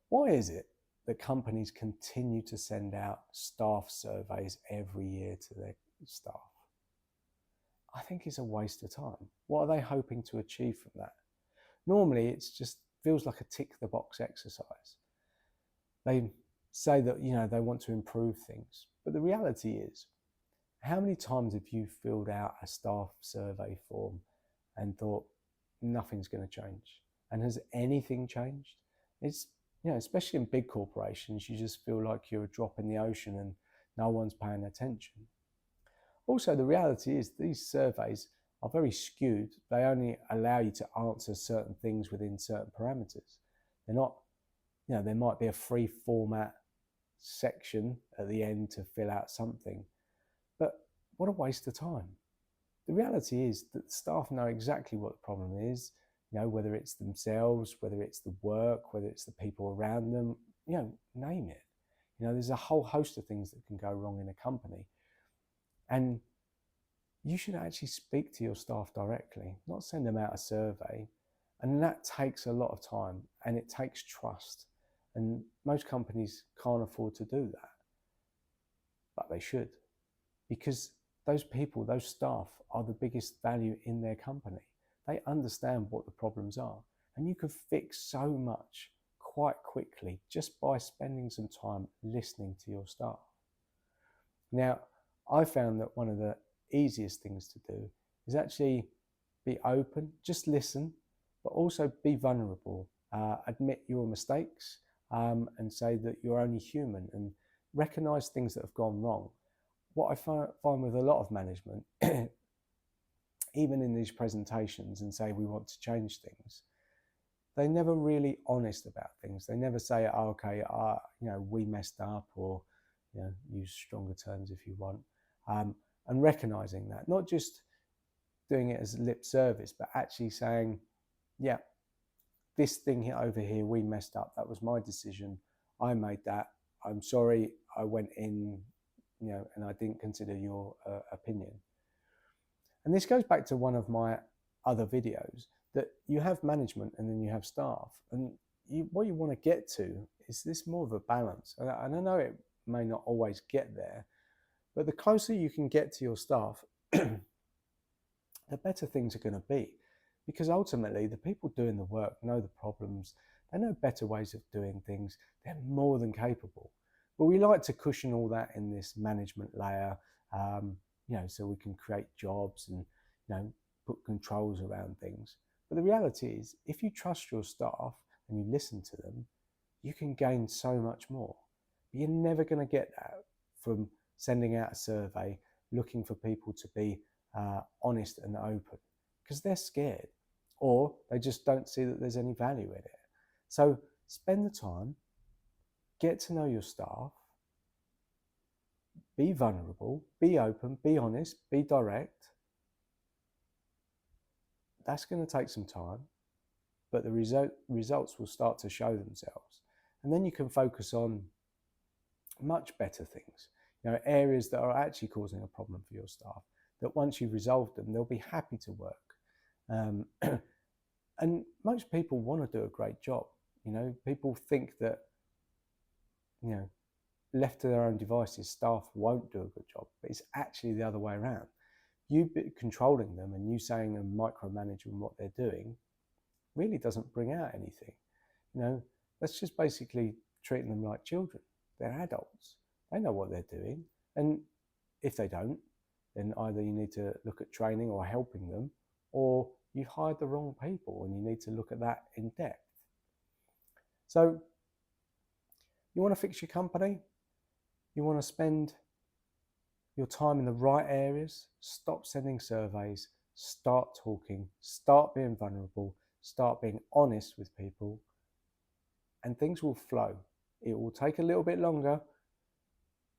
Why is it that companies continue to send out staff surveys every year to their staff? I think it's a waste of time. What are they hoping to achieve from that? Normally, it's just feels like a tick the box exercise. They say that they want to improve things, but the reality is, how many times have you filled out a staff survey form and thought nothing's going to change? And has anything changed? It's especially in big corporations, you just feel like you're a drop in the ocean and no one's paying attention. Also, the reality is these surveys are very skewed. They only allow you to answer certain things within certain parameters. They're not, there might be a free format section at the end to fill out something, but what a waste of time. The reality is that the staff know exactly what the problem is, whether it's themselves, whether it's the work, whether it's the people around them, name it. There's a whole host of things that can go wrong in a company. And you should actually speak to your staff directly, not send them out a survey. And that takes a lot of time and it takes trust. And most companies can't afford to do that. But they should, because those people, those staff are the biggest value in their company. They understand what the problems are. And you can fix so much quite quickly just by spending some time listening to your staff. Now, I found that one of the easiest things to do is actually be open, just listen, but also be vulnerable. Admit your mistakes and say that you're only human and recognize things that have gone wrong. What I find with a lot of management, even in these presentations and say we want to change things, they're never really honest about things. They never say, oh, okay, we messed up, or use stronger terms if you want. And recognizing that, not just doing it as lip service, but actually saying, yeah, this thing over here, we messed up. That was my decision. I made that. I'm sorry. I went in, and I didn't consider your opinion. And this goes back to one of my other videos, that you have management and then you have staff. And what you want to get to is this more of a balance. And I know it may not always get there, but the closer you can get to your staff, the better things are going to be. Because ultimately, the people doing the work know the problems. They know better ways of doing things. They're more than capable. But we like to cushion all that in this management layer, so we can create jobs and, put controls around things. But the reality is, if you trust your staff and you listen to them, you can gain so much more. But you're never going to get that from sending out a survey, looking for people to be honest and open, because they're scared, or they just don't see that there's any value in it. So spend the time, get to know your staff, be vulnerable, be open, be honest, be direct. That's going to take some time, but the results will start to show themselves. And then you can focus on much better things, areas that are actually causing a problem for your staff, that once you've resolved them, they'll be happy to work. And most people want to do a great job. People think that, left to their own devices, staff won't do a good job, but it's actually the other way around. You controlling them and you saying and micromanaging what they're doing really doesn't bring out anything. That's just basically treating them like children. They're adults. They know what they're doing. And if they don't, then either you need to look at training or helping them, or you've hired the wrong people and you need to look at that in depth. So you want to fix your company? You want to spend your time in the right areas? Stop sending surveys, start talking, start being vulnerable, start being honest with people, and things will flow. It will take a little bit longer,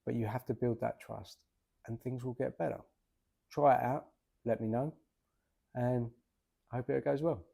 but you have to build that trust and things will get better. Try it out, let me know, and I hope it goes well.